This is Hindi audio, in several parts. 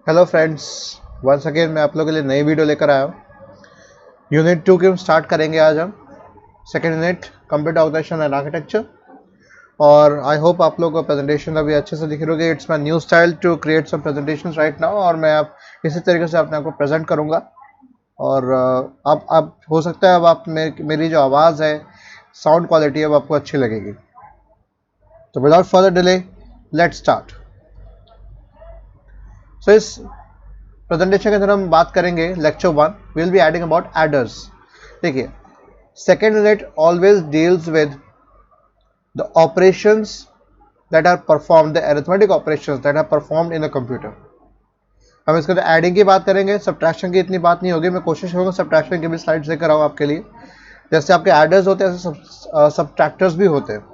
हेलो फ्रेंड्स, वंस अगेन मैं आप लोगों के लिए नई वीडियो लेकर आया हूँ। यूनिट 2 की हम स्टार्ट करेंगे आज हम second unit computer organisation and architecture. और आई होप आप लोगों को प्रेजेंटेशन अभी अच्छे से दिख रही होगी। It's my new style to create some presentation right now, और मैं आप इसी तरीके से अपने आप को प्रेजेंट करूँगा। और अब हो सकता है अब आप मेरी जो आवाज़ है, साउंड क्वालिटी है, वो आपको अच्छी लगेगी। तो without further delay let's start. So इस प्रेजेंटेशन के अंदर हम बात करेंगे lecture 1, will be adding about adders. देखिए, second unit always deals with the operations that are perform, the arithmetic operations that are performed in a computer. हम इसके अंदर एडिंग की बात करेंगे, सब्ट्रैक्शन की इतनी बात नहीं होगी। मैं कोशिश करूँगा सब्ट्रैक्शन की भी स्लाइड्स लेकर आऊँ आपके लिए। जैसे आपके एडर्स होते हैं ऐसे सब्ट्रैक्टर्स भी होते हैं,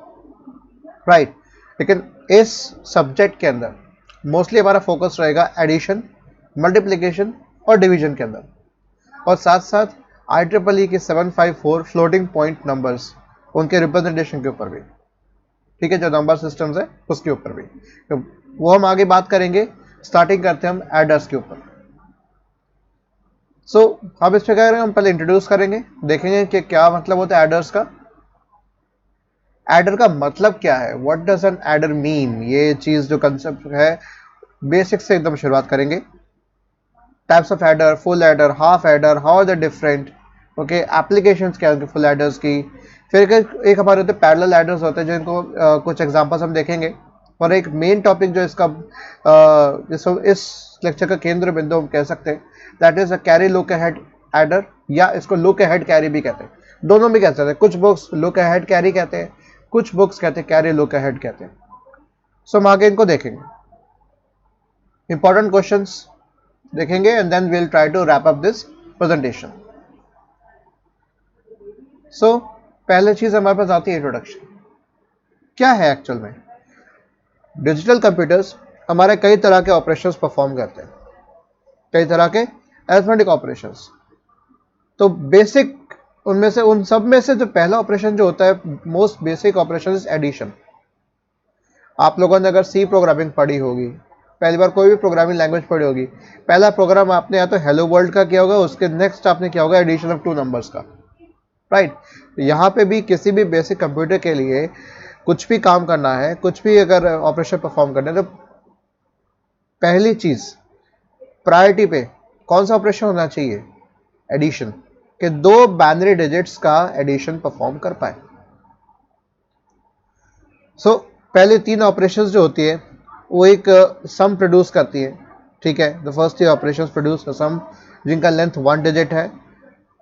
राइट। लेकिन इस सब्जेक्ट के अंदर मोस्टली हमारा फोकस रहेगा एडिशन, मल्टीप्लिकेशन और डिवीजन के अंदर, और साथ साथ IEEE के 754 फ्लोटिंग पॉइंट नंबर्स, उनके रिप्रेजेंटेशन के ऊपर भी, ठीक है, जो नंबर सिस्टम्स है उसके ऊपर भी। तो वो हम आगे बात करेंगे। स्टार्टिंग करते हैं हम एडर्स के ऊपर। सो अब इस पर क्या करेंगे, हम पहले इंट्रोड्यूस करेंगे, देखेंगे कि क्या मतलब होता है एडर्स का। एडर का मतलब क्या है, what does N adder mean, ये चीज जो कंसेप्ट है बेसिक से एकदम शुरुआत करेंगे। Types of adder, full adder, half adder, how are the different, okay, applications क्या है फुल एडर्स की। फिर एक हमारे होते हैं पैरेलल एडर्स होते हैं, जिनको कुछ एग्जांपल्स हम देखेंगे। और एक मेन टॉपिक जो इसका इस लेक्चर का केंद्र बिंदु हम कह सकते हैं, that is a carry look ahead adder, या इसको लुक अहेड कैरी भी कहते हैं। दोनों भी कह सकते हैं। कुछ बुक्स लुक अहेड कैरी कहते हैं, कुछ बुक्स कहते हैं कैरी लुक अहेड कहते हैं। सो हम आगे इनको देखेंगे, इंपॉर्टेंट क्वेश्चंस देखेंगे, and then we will try to wrap up this presentation. So पहले चीज हमारे पास आती है इंट्रोडक्शन। क्या है एक्चुअल में डिजिटल कंप्यूटर्स? हमारे कई तरह के ऑपरेशंस परफॉर्म करते हैं, कई तरह के अरिथमेटिक ऑपरेशंस। तो बेसिक उनमें से, उन सब में से जो पहला ऑपरेशन जो होता है, most basic operation is addition. आप लोगों ने अगर सी प्रोग्रामिंग पढ़ी होगी, पहली बार कोई भी प्रोग्रामिंग लैंग्वेज पढ़ी होगी, पहला प्रोग्राम आपने या तो हेलो वर्ल्ड का किया होगा, उसके नेक्स्ट आपने किया होगा एडिशन ऑफ 2 नंबर्स का, राइट। यहाँ पे भी किसी भी बेसिक कंप्यूटर के लिए कुछ भी काम करना है, कुछ भी अगर ऑपरेशन परफॉर्म करना है, तो पहली चीज प्रायोरिटी पे कौन सा ऑपरेशन होना चाहिए? एडिशन, के 2 बाइनरी डिजिट्स का एडिशन परफॉर्म कर पाए। सो पहले 3 ऑपरेशंस जो होती है वो एक सम प्रोड्यूस करती है, ठीक है। The first 3 operations produce sum, जिनका लेंथ 1 डिजिट है,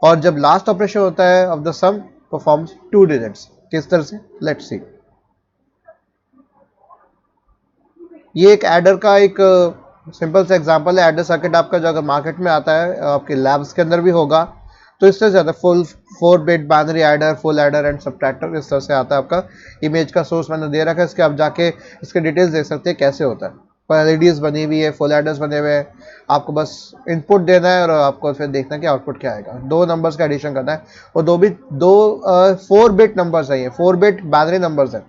और जब लास्ट ऑपरेशन होता है of the sum performs 2 digits. किस तरह से, लेट्स सी। ये एक एडर का एक सिंपल सा एग्जांपल है। एडर सर्किट आपका जो अगर मार्केट में आता है, आपके लैब्स के अंदर भी होगा, तो इस तरह से आता है। Full 4 bit binary adder, full adder and subtractor, इस तरह से आता है। आपका इमेज का सोर्स मैंने दे रखा है, इसके आप जाके इसके डिटेल्स देख सकते हैं कैसे होता है। पर LEDs बनी हुई है, फुल एडर्स बने हुए हैं, आपको बस इनपुट देना है और आपको फिर देखना है कि आउटपुट क्या आएगा। 2 नंबर्स का एडिशन करना है, और 4 बिट नंबर्स है, ये 4 बिट बाइनरी नंबर्स है,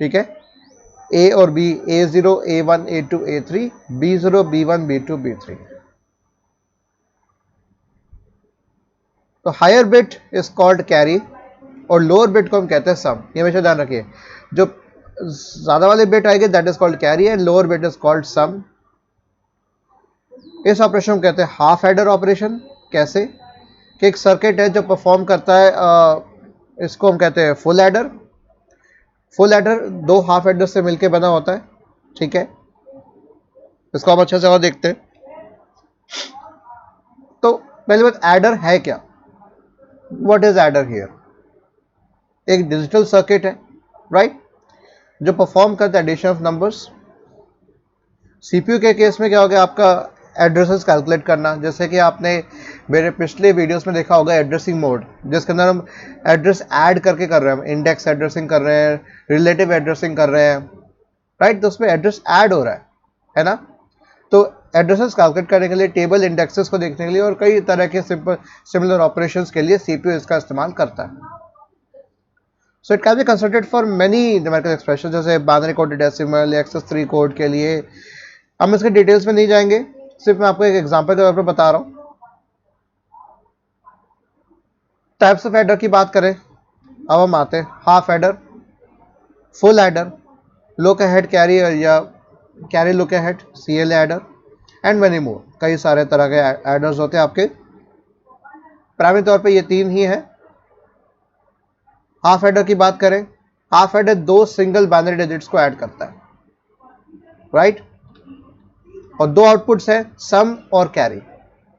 ठीक है। A और B, A0, A1, A2, A3, B0, B1, B2, B3। तो higher bit is called carry, और लोअर बिट को हम कहते हैं सम। ये हमेशा ध्यान रखिए, जो ज्यादा वाले बिट आएंगे that is called carry, and lower bit is called sum. इस ऑपरेशन को कहते हैं हाफ एडर ऑपरेशन। कैसे कि एक सर्किट है जो परफॉर्म करता है, इसको हम कहते हैं full adder. Full adder 2 half adder से मिलकर बना होता है, ठीक है। इसको हम अच्छे से और देखते हैं। तो पहली बात, एडर है क्या? What is adder here? एक डिजिटल सर्किट है राइट, जो परफॉर्म करता है एडिशन ऑफ नंबर्स। सीपीयू के केस में क्या हो गया, आपका एड्रेसेस कैलकुलेट करना, जैसे कि आपने मेरे पिछले वीडियोस में देखा होगा एड्रेसिंग मोड, जिसके अंदर हम एड्रेस ऐड करके कर रहे हैं, इंडेक्स एड्रेसिंग कर रहे हैं, रिलेटिव एड्रेसिंग कर रहे हैं, राइट, तो उसमें एड्रेस ऐड हो रहा है ना। तो एड्रेसेस कैलकुलेट करने के लिए, टेबल इंडेक्सेस को देखने के लिए और कई तरह के सिंपल सिमिलर ऑपरेशंस के लिए सीपीयू इसका इस्तेमाल करता है। So it can be considered for many numerical expression, जैसे binary coded decimal, excess 3 code के लिए। हम इसके डिटेल्स में नहीं जाएंगे, सिर्फ मैं आपको एक एग्जांपल के तौर पर बता रहा हूं। टाइप्स ऑफ एडर की बात करें, अब हम आते हैं half adder, full adder, look ahead carry या carry look ahead, CL adder and many more. कई सारे तरह के एडर्स होते हैं आपके, प्राइमरी तौर पे ये 3 ही है। हाफ एडर की बात करें, half adder 2 single binary digits को ऐड करता है, राइट, और 2 आउटपुट्स है, सम और कैरी,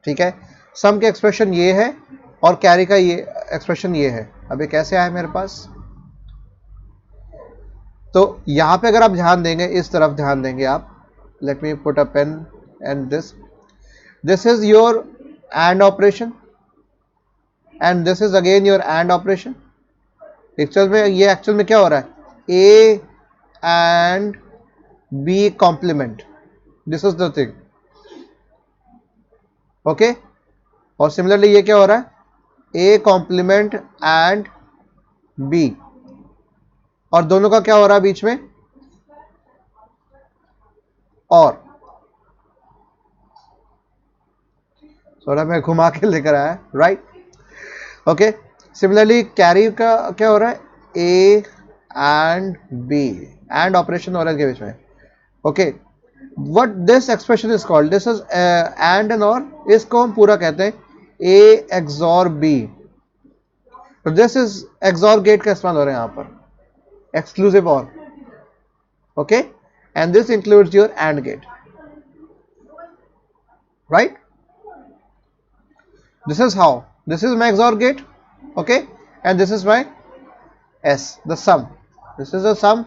ठीक है। सम के एक्सप्रेशन ये है और कैरी का ये एक्सप्रेशन ये है। अब ये कैसे आया मेरे पास, तो यहां पे अगर आप ध्यान देंगे, इस तरफ ध्यान देंगे आप, let me put a pen and this is your and operation and this is again your and operation. Actual में क्या हो रहा है, A and B complement, this is the thing, okay. और सिमिलरली ये क्या हो रहा है, ए कॉम्प्लीमेंट एंड बी, और दोनों का क्या हो रहा है बीच में, और थोड़ा मैं घुमा के लेकर आया, राइट, ओके। सिमिलरली कैरी का क्या हो रहा है, A and B, and operation हो रहा है इसके बीच में, okay. What this expression is called, this is and and और, इसको हम पूरा कहते हैं ए एक्सॉर बी। तो दिस इज एक्सॉर गेट का इस्तेमाल हो रहा है यहां पर, exclusive or, okay, and this includes your AND gate, right. This is how, this is my XOR gate, okay, and this is my S, the sum, this is the sum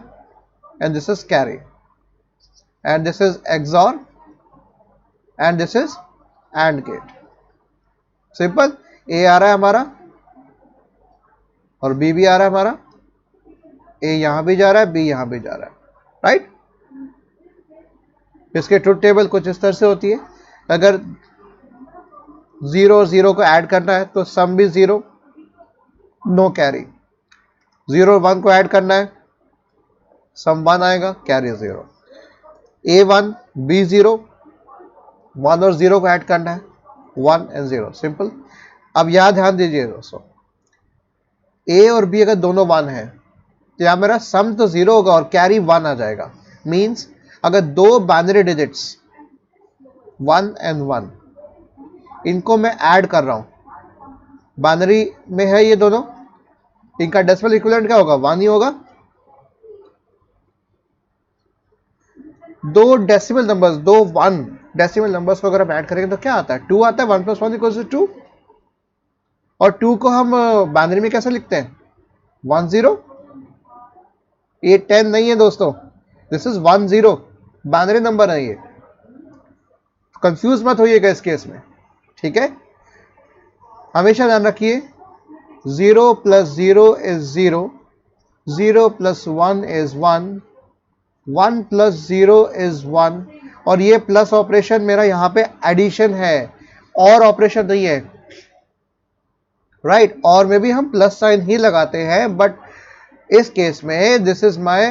and this is carry, and this is XOR and this is AND gate, simple। A आ रहा है हमारा और B भी आ रहा है हमारा, ए यहां भी जा रहा है, बी यहां भी जा रहा है, राइट। इसके ट्रुथ टेबल कुछ इस तरह से होती है, अगर 0 और 0 को ऐड करना है तो सम भी 0, नो कैरी, 0 और 1 को ऐड करना है, सम 1 आएगा, कैरी 0, A1 B0, 1 और 0 को ऐड करना है, 1 एंड 0, सिंपल। अब यहां ध्यान दीजिए दोस्तों, ए और बी अगर दोनों 1 है तो यहां मेरा सम तो 0 होगा और कैरी 1 आ जाएगा। मींस अगर 2 बाइनरी डिजिट्स 1 एंड 1, इनको मैं ऐड कर रहा हूं, बाइनरी में है ये दोनों, इनका डेसिमल इक्विवेलेंट क्या होगा, 1 ही होगा। 2 डेसिमल नंबर्स, 2 1 डेसिमल नंबर्स को अगर हम ऐड करेंगे तो क्या आता है, 2 आता है, 1 + 1 = 2, और 2 को हम बाइनरी में कैसे लिखते हैं, 1 0। ये 10 नहीं है दोस्तों, दिस इज 1 0, बाइनरी नंबर है ये, कंफ्यूज मत होइएगा इस केस में, ठीक है। हमेशा ध्यान रखिए, 0 + 0 is 0, 0 + 1 is 1, 1 + 0 is 1, और ये प्लस ऑपरेशन मेरा यहां पे एडिशन है, और ऑपरेशन नहीं है, राइट। और में भी हम प्लस साइन ही लगाते हैं, बट इस केस में this is my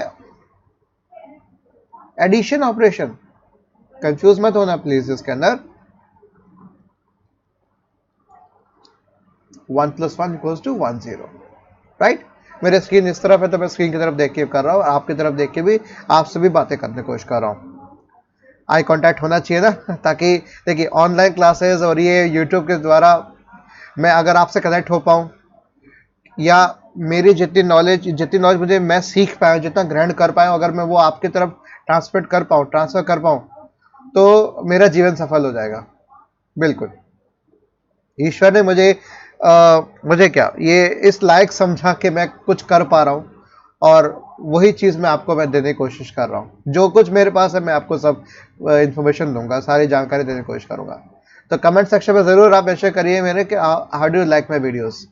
addition operation, confuse मत होना प्लीज। इसके अंदर 1 + 1 = 1 0, राइट। मेरे स्क्रीन इस तरफ है तो मैं स्क्रीन की तरफ देख के कर रहा हूं, और आपकी तरफ देख के भी आपसे भी बातें करने की कोशिश कर रहा हूं। आई कांटेक्ट होना चाहिए ना, ताकि देखिए ऑनलाइन क्लासेस और ये यूट्यूब के द्वारा मैं अगर आपसे कनेक्ट हो पाऊं, या मेरी जितनी नॉलेज मुझे मैं सीख पाया, जितना ग्रहण कर पाया, अगर मैं वो आपकी तरफ ट्रांसफर कर पाऊं तो मेरा जीवन सफल हो जाएगा। बिल्कुल, ईश्वर ने मुझे क्या ये इस लायक समझा कि मैं कुछ कर पा रहा हूं, और वही चीज़ मैं देने की कोशिश कर रहा हूँ। जो कुछ मेरे पास है मैं आपको सब इंफॉर्मेशन दूंगा, सारी जानकारी देने की कोशिश करूंगा। तो कमेंट सेक्शन में ज़रूर आप ऐसे करिए मेरे कि how do you like my videos,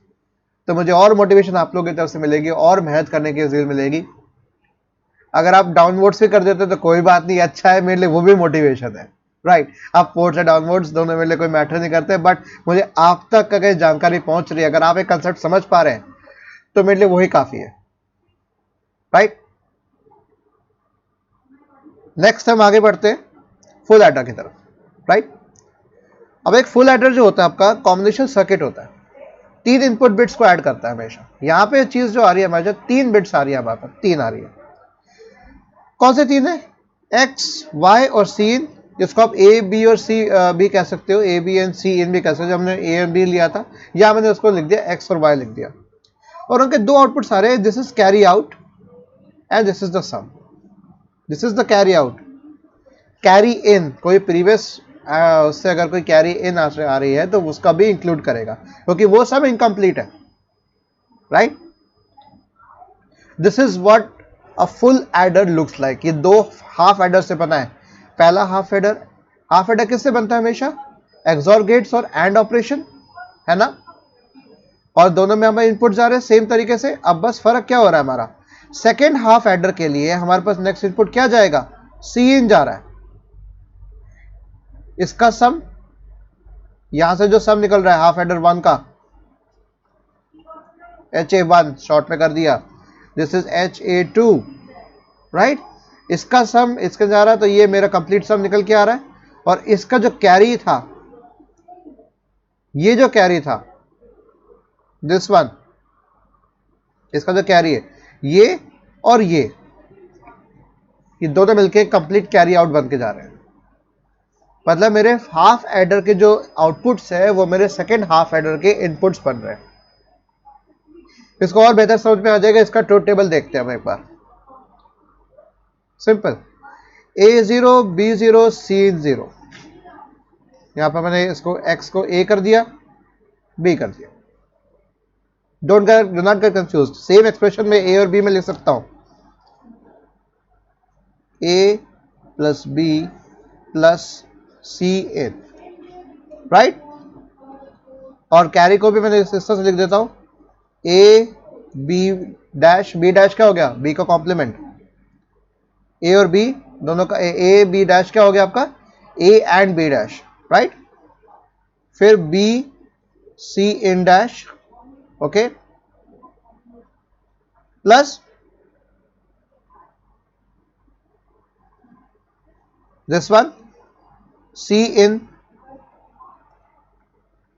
तो मुझे और मोटिवेशन आप लोगों की तरफ से मिलेगी और मेहनत करने की ज़रूर मिलेगी। अगर आप डाउनवर्ड्स भी कर देते तो कोई बात नहीं, अच्छा है मेरे लिए, वो भी मोटिवेशन है, राइट। आप फोर्स या डाउनवर्ड्स दोनों मेरे लिए कोई मैटर नहीं करते, बट मुझे आप तक अगर जानकारी पहुंच रही है, अगर आप एक कंसेप्ट समझ पा रहे हैं तो मेरे लिए वही काफ़ी है, राइट। नेक्स्ट हम आगे बढ़ते हैं फुल एडर की तरफ, राइट। अब एक फुल एडर जो होता है आपका कॉम्बिनेशन सर्किट होता है, 3 इनपुट बिट्स को ऐड करता है हमेशा। यहां पे चीज जो आ रही है हमारे जो 3 बिट्स आ रही है हमारे पास, 3 आ रही है। कौन से 3 है? एक्स, वाई और सी इन, जिसको आप ए बी और सी बी कह सकते हो, ए बी एंड सी इन भी कह सकते हो। हमने ए एंड बी लिया था, या मैंने उसको लिख दिया एक्स और वाई लिख दिया, और उनके 2 आउटपुट्स आ रहे हैं। This is carry out and this is the sum. This is the carry out. Carry in कोई प्रीवियस उससे अगर कोई कैरी इन आ रही है तो उसका भी इंक्लूड करेगा, क्योंकि वो सब इनकम्प्लीट है, right. This is what a full adder looks like. ये 2 हाफ एडर से बना है। पहला हाफ एडर किससे बनता है? हमेशा एक्सॉर गेट्स और एंड ऑपरेशन, है ना। और दोनों में हमारे इनपुट जा रहे हैं सेम तरीके से। अब बस फर्क क्या हो रहा है हमारा, सेकेंड हाफ एडर के लिए हमारे पास नेक्स्ट इनपुट क्या जाएगा? सी इन जा रहा है। इसका सम, यहां से जो सम निकल रहा है हाफ एडर 1 का, HA1 शॉर्ट में कर दिया, दिस इज HA2, राइट। इसका सम इसके जा रहा है, तो ये मेरा कंप्लीट सम निकल के आ रहा है। और इसका जो कैरी था, ये जो कैरी था दिस वन, इसका जो कैरी है ये और ये दोनों मिलके कंप्लीट कैरी आउट बन के जा रहे हैं। मतलब मेरे हाफ एडर के जो आउटपुट्स है वो मेरे सेकेंड हाफ एडर के इनपुट्स बन रहे हैं। इसको और बेहतर समझ में आ जाएगा, इसका ट्रुथ टेबल देखते हैं हम एक बार। सिंपल, A0 B0 C0, यहां पर मैंने इसको x को A कर दिया, B कर दिया। Do not get confuse. Same expression में A और B में लिख सकता हूं, A plus B plus C in, right. और कैरी को भी मैंने इस तरह से लिख देता हूं, A B dash, B dash क्या हो गया? B का कॉम्प्लीमेंट। A और B दोनों का A B डैश क्या हो गया आपका? A and B dash, right. फिर B C in dash, okay, plus this one C in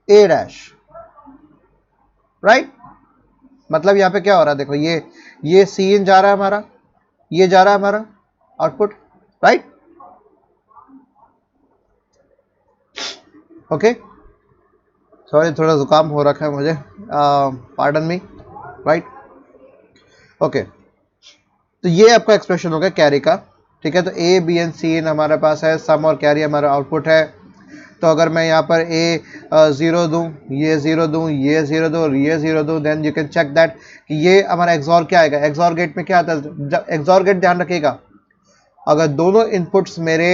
A dash, right. मतलब यहां पे क्या हो रहा है देखो, ये C in जा रहा है हमारा, ये जा रहा है हमारा आउटपुट, राइट। ओके, सॉरी थोड़ा जुकाम हो रखा है मुझे, पार्डन मी, राइट। ओके, तो ये आपका एक्सप्रेशन हो गया कैरी का, ठीक है। तो A B एंड C इन हमारे पास है, सम और कैरी हमारा आउटपुट है। तो अगर मैं यहाँ पर A 0 दूँ, ये 0 दूँ, ये 0 दूँ और ये 0 दूँ, then you can check that कि ये हमारा एक्सॉर क्या आएगा। एक्सॉर गेट में क्या आता है? एक्सॉर गेट ध्यान रखिएगा, अगर दोनों इनपुट्स मेरे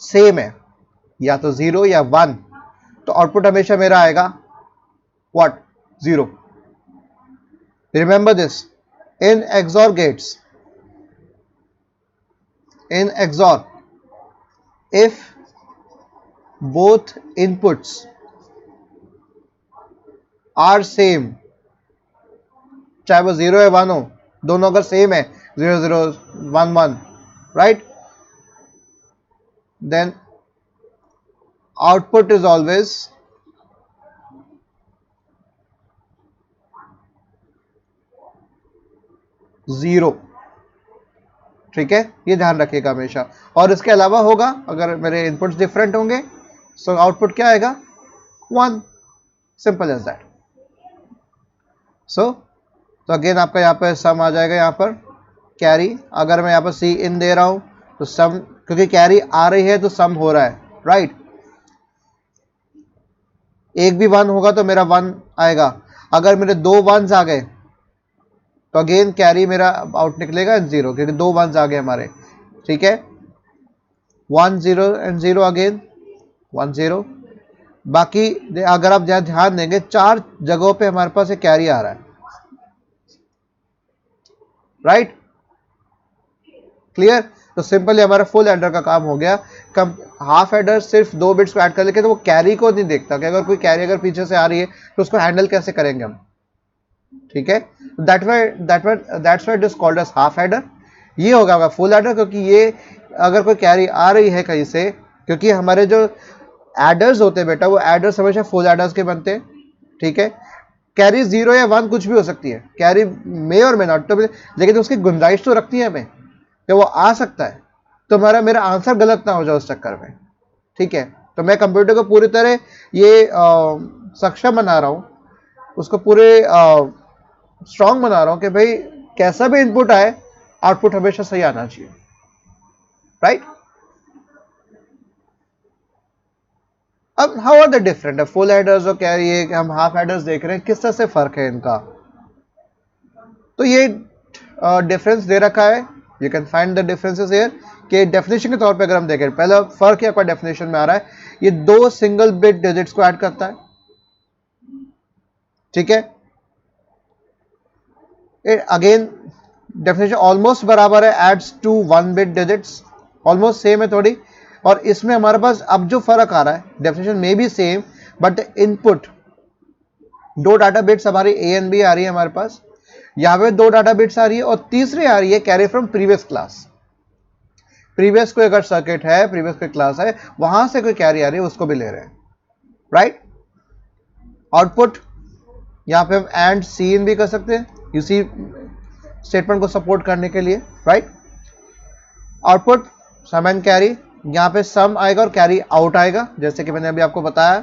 सेम है, या तो 0 या 1, तो आउटपुट हमेशा मेरा आएगा what? 0। Remember this, in XOR gates, in XOR, if both inputs are same, चाहे वो 0 या 1 हो, दोनों अगर सेम है, 0 0 1 1, right, then output is always zero, ठीक है। ये ध्यान रखिएगा हमेशा। और इसके अलावा होगा, अगर मेरे इनपुट्स डिफरेंट होंगे सो आउटपुट क्या आएगा? 1, सिंपल एज दैट। सो तो अगेन आपका यहाँ पर सम आ जाएगा, यहाँ पर कैरी, अगर मैं यहाँ पर सी इन दे रहा हूं तो सम, क्योंकि कैरी आ रही है तो सम हो रहा है, राइट। एक भी 1 होगा तो मेरा 1 आएगा। अगर मेरे 2 1s आ गए तो अगेन कैरी मेरा आउट निकलेगा 0, क्योंकि 2 1s आ गए हमारे, ठीक है। 1 0 एंड 0 अगेन 1 0। बाकी अगर आप ध्यान देंगे 4 जगहों पे हमारे पास एक कैरी आ रहा है, राइट, क्लियर। तो सिंपली हमारा फुल एडर का काम हो गया। हाफ एडर सिर्फ 2 बिट्स को ऐड कर लेके तो वो कैरी को नहीं देखता कि अगर कोई कैरी अगर पीछे से आ रही है तो उसको हैंडल कैसे करेंगे हम, ठीक है। That's why it is called as half adder. ये होगा आपका फुल एडर, क्योंकि ये अगर कोई कैरी आ रही है कहीं से, क्योंकि हमारे जो एडर्स होते हैं बेटा वो एडर्स हमेशा फुल एडर्स के बनते हैं, ठीक है। कैरी 0 या 1 कुछ भी हो सकती है, कैरी मे और मे नॉट, तो लेकिन उसकी गुंजाइश तो रखती है हमें कि वो आ सकता है, तो मेरा आंसर गलत ना हो जाए उस चक्कर में, ठीक है। तो मैं कंप्यूटर को पूरी तरह ये सक्षम बना रहा हूं, उसको पूरे स्ट्रांग बना रहा हूं कि भाई कैसा भी इनपुट आए आउटपुट हमेशा सही आना चाहिए, राइट। अब how are the different, full adders और कैरी, ये हम हाफ एडर्स देख रहे हैं, किस तरह से फर्क है इनका। तो ये डिफरेंस दे रखा है, you can find the differences here. कि डेफिनेशन के तौर पे अगर हम देखें, पहला फर्क क्या डेफिनेशन में आ रहा है, ये 2 सिंगल बिट डिजिट्स को ऐड करता है, ठीक है। अगेन डेफिनेशन ऑलमोस्ट बराबर है, adds to 1 bit digits, almost same है थोड़ी। और इसमें हमारे पास अब जो फर्क आ रहा है, डेफिनेशन में भी same but input 2 data bits हमारी ए एंड बी आ रही है हमारे पास, यहां पे 2 डाटा बिट्स आ रही है, और तीसरी आ रही है carry from previous class. Previous कोई अगर सर्किट है, प्रीवियस कोई क्लास है, वहां से कोई कैरी आ रही है, उसको भी ले रहे हैं, राइट। आउटपुट यहां पे हम एंड सी इन भी कर सकते हैं इसी स्टेटमेंट को सपोर्ट करने के लिए, right. Output sum and carry, यहां पे सम आएगा और कैरी आउट आएगा, जैसे कि मैंने अभी आपको बताया।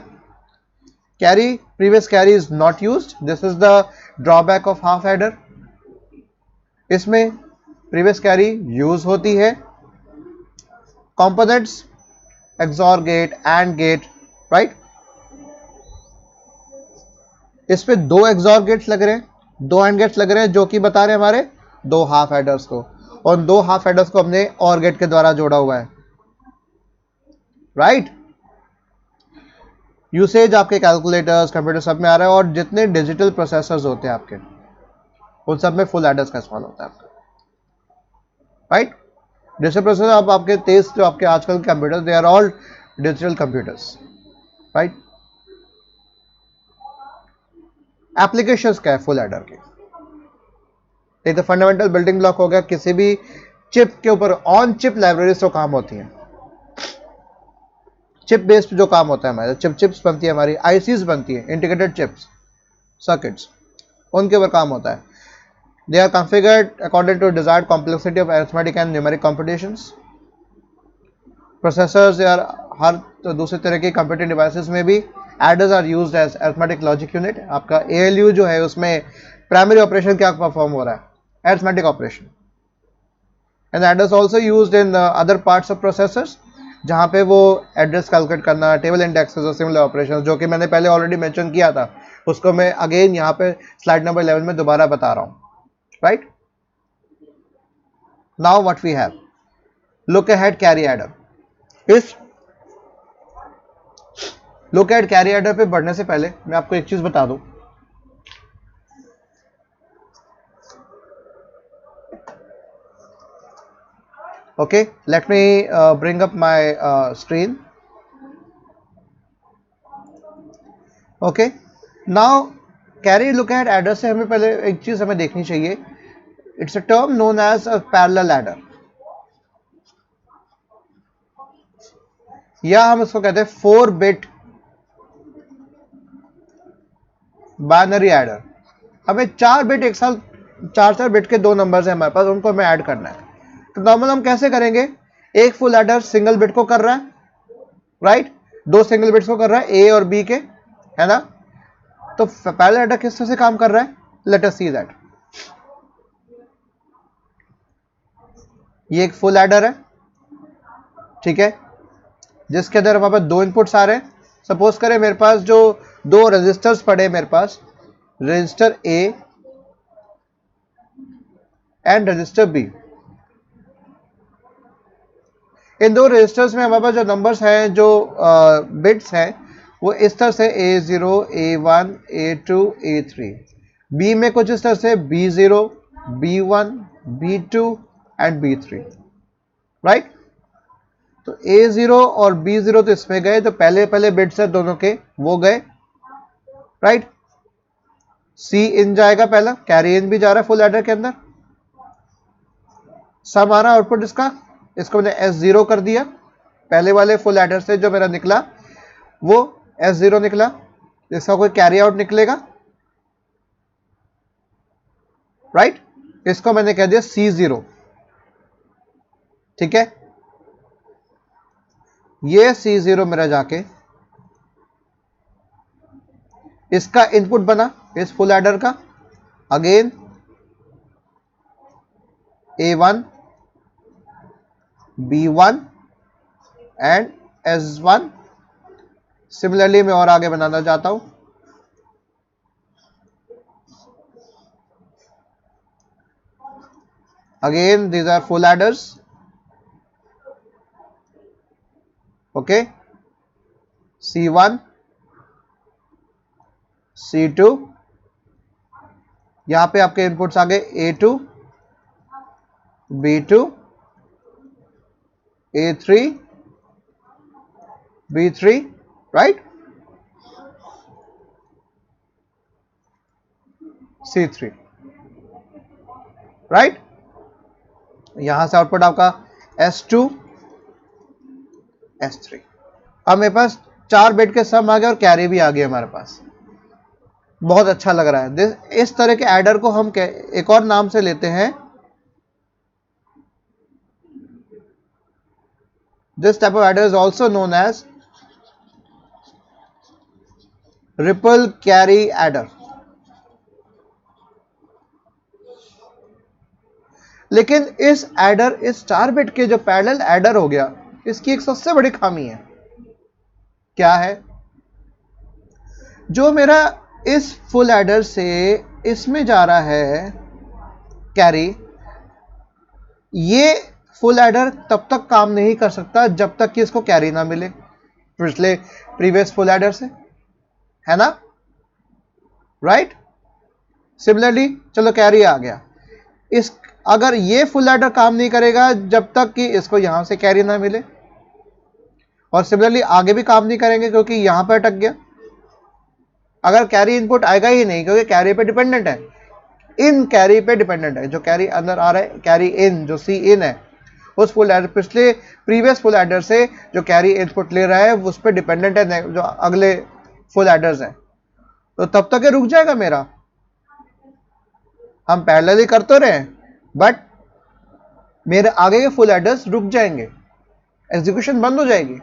Carry, previous carry is not used, this is the drawback of half adder. इसमें प्रीवियस कैरी यूज होती है। Components XOR gate, and gate, right. इस पे 2 एक्सॉर गेट्स लग रहे हैं, 2 एंड गेट्स लग रहे हैं, जो कि बता रहे हैं हमारे 2 हाफ एडर्स को, और 2 हाफ एडर्स को हमने और गेट के द्वारा जोड़ा हुआ है, राइट। यूसेज आपके कैलकुलेटर्स, कंप्यूटर सब में आ रहा है, और जितने डिजिटल प्रोसेसर्स होते हैं आपके, उन सब में फुल एडर्स का इस्तेमाल होता है आपका, राइट। डिजिटल प्रोसेसर अब आपके तेज जो आपके आजकल के computer, they are all digital computers, right. Applications क्या है फुल एडर के, एक तो फंडामेंटल बिल्डिंग ब्लॉक हो गया, किसी भी चिप के ऊपर ऑन चिप लाइब्रेरीज तो काम होती हैं, चिप बेस्ड जो काम होता है हमारे, चिप्स बनती है हमारी, आईसीज बनती है, इंटीग्रेटेड चिप्स सर्किट्स, उनके ऊपर काम होता है। They are configured according to desired complexity of arithmetic and numeric computations. Processors या हर तो दूसरे तरह के कंप्यूटिंग डिवाइसेस में भी adders are used as arithmetic logic unit. आपका एएलयू जो है उसमें प्राइमरी ऑपरेशन क्या परफॉर्म हो रहा है, arithmetic operation. And aiders also used in other parts of processors, जहां पे वो एड्रेस कैलकुलेट करना, टेबल इंडेक्सेस और सिमिलर ऑपरेशंस, जो कि मैंने पहले ऑलरेडी मेंशन किया था, उसको मैं अगेन यहाँ पे स्लाइड नंबर 11 में दोबारा बता रहा हूँ, right. Now what we have, look ahead carry adder. इस लुक एट कैरी एडर पे बढ़ने से पहले मैं आपको एक चीज बता दूं, okay, let me bring up my screen, okay. Now carry look at adder से हमें पहले एक चीज हमें देखनी चाहिए, it's a term known as a parallel adder, या हम इसको कहते हैं 4 बिट बाइनरी एडर। हमें 4 बिट एक साथ 4 बिट के 2 नंबर्स हैं हमारे पास, उनको हमें ऐड करना है। तो नॉर्मल हम कैसे करेंगे, एक फुल एडर सिंगल बिट को कर रहा है, राइट, 2 सिंगल बिट्स को कर रहा है, ए और बी के, है ना। तो पैरेलल एडर किस तरह से काम कर रहा है, लेट अस सी दैट। ये एक फुल एडर है, ठीक है, जिसके अंदर हमारे पास 2 इनपुट्स आ रहे हैं। सपोज करें मेरे पास जो 2 रजिस्टर्स पड़े, मेरे पास register A and register B. इन दो रजिस्टर्स में हमारे पास जो नंबर्स हैं, जो बिट्स हैं, वो इस तरह से A0, A1, A2, A3। B में कुछ इस तरह से B0, B1, B2 and B3, right. तो A0 और B0 तो इसमें गए, तो पहले पहले बिट्स है दोनों के वो गए, राइट। C इन जाएगा पहला, कैरी इन भी जा रहा है फुल एडर के अंदर। सम आ रहा आउटपुट इसको मैंने S0 कर दिया, पहले वाले फुल एडर से जो मेरा निकला वो S0 निकला, इसका कोई कैरी आउट निकलेगा, राइट। इसको मैंने कह दिया C0, ठीक है। ये C0 मेरा जाके इसका इनपुट बना इस फुल एडर का, again A1, B1 and S1। Similarly मैं और आगे बनाना चाहता हूं, again these are full adders, okay. C1, C2, यहां पे आपके इनपुट्स आ गए A2, B2, A3, B3, right, C3, right. यहां से आउटपुट आपका S2, S3। अब मेरे पास 4 बिट के सम आ गए और कैरी भी आ गया हमारे पास, बहुत अच्छा लग रहा है। इस तरह के एडर को हम एक और नाम से लेते हैं, this type of adder is also known as ripple carry adder. लेकिन इस एडर, इस 4 बिट के जो पैरेलल एडर हो गया, इसकी एक सबसे बड़ी खामी है। क्या है? जो मेरा इस फुल एडर से इसमें जा रहा है कैरी, ये फुल एडर तब तक काम नहीं कर सकता जब तक कि इसको कैरी ना मिले पिछले प्रीवियस फुल एडर से, है ना, राइट। सिमिलरली चलो कैरी आ गया, इस अगर ये फुल एडर काम नहीं करेगा जब तक कि इसको यहां से कैरी ना मिले, और सिमिलरली आगे भी काम नहीं करेंगे क्योंकि यहां पर अटक गया। अगर कैरी इनपुट आएगा ही नहीं क्योंकि कैरी पे डिपेंडेंट है, इन कैरी पे डिपेंडेंट है, जो कैरी अंदर आ रहा है, कैरी इन जो सी इन है, उस फुल एडर पिछले प्रीवियस फुल एडर से जो कैरी इनपुट ले रहा है उस पर डिपेंडेंट है, जो अगले फुल एडर्स हैं, तो तब तक ये रुक जाएगा मेरा। हम पैरेलली कर तो रहे बट मेरे आगे के फुल एडर्स रुक जाएंगे, एग्जीक्यूशन बंद हो जाएगी।